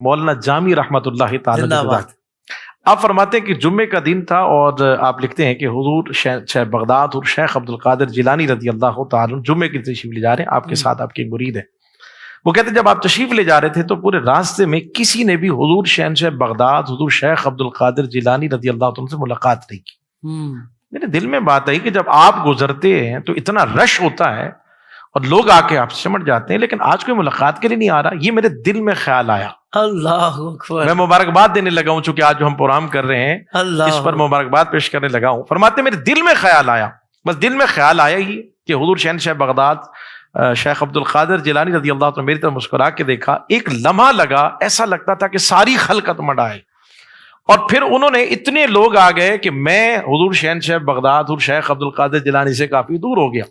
مولانا جامی رحمۃ اللہ تعالی، آپ فرماتے ہیں کہ جمعے کا دن تھا اور آپ لکھتے ہیں کہ حضور شیخ بغداد اور شیخ عبد القادر جیلانی رضی اللہ تعالی جمعے کی تشریف لے جا رہے ہیں، آپ کے ساتھ آپ کے مرید ہیں۔ وہ کہتے ہیں جب آپ تشریف لے جا رہے تھے تو پورے راستے میں کسی نے بھی حضور شہنشاہ بغداد حضور شیخ عبد القادر جیلانی رضی اللہ عنہ سے ملاقات نہیں کی۔ میرے دل میں بات آئی کہ جب آپ گزرتے ہیں تو اتنا رش ہوتا ہے اور لوگ آ کے آپ سے سمٹ جاتے ہیں، لیکن آج کوئی ملاقات کے لیے نہیں آ رہا۔ یہ میرے دل میں خیال آیا، اللہ اکبر، میں مبارکباد دینے لگا ہوں، چونکہ آج جو ہم پروگرام کر رہے ہیں اس پر مبارکباد پیش کرنے لگا ہوں۔ فرماتے میرے دل میں خیال آیا، بس دل میں خیال آیا ہی کہ حضور شہنشاہ بغداد شیخ عبد القادر جیلانی رضی اللہ عنہ میری طرف مسکرا کے دیکھا، ایک لمحہ لگا ایسا لگتا تھا کہ ساری خلقت منڈائے، اور پھر انہوں نے اتنے لوگ آ گئے کہ میں حضور شہنشاہ بغداد حضور شیخ عبد القادر جیلانی سے کافی دور ہو گیا۔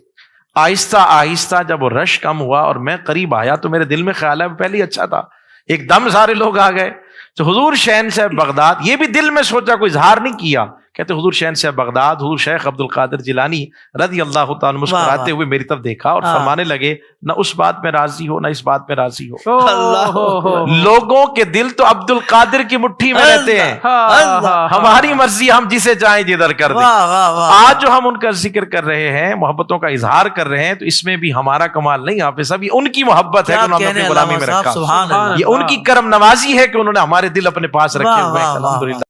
آہستہ آہستہ جب وہ رش کم ہوا اور میں قریب آیا تو میرے دل میں خیال ہے پہلے ہی اچھا تھا، ایک دم سارے لوگ آ گئے تو حضور شہنشاہ بغداد، یہ بھی دل میں سوچا، کوئی اظہار نہیں کیا، کہتے حضور شہنشاہ بغداد حضور شیخ عبد القادر جیلانی رضی اللہ تعالیٰ مسکراتے ہوئے میری طرف دیکھا اور فرمانے لگے نہ اس بات میں راضی ہو نہ اس بات میں راضی ہو، لوگوں کے دل تو عبد القادر کی مٹھی میں رہتے ہیں، ہماری مرضی ہم جسے چاہیں جدھر کر دیں۔ آج جو ہم ان کا ذکر کر رہے ہیں، محبتوں کا اظہار کر رہے ہیں، تو اس میں بھی ہمارا کمال نہیں، حافظ صاحب، یہ ان کی محبت ہے کہ انہوں نے اپنی غلامی میں رکھا، یہ ان کی کرم نوازی ہے کہ انہوں نے ہمارے دل اپنے پاس رکھے ہوئے ہیں، الحمدللہ۔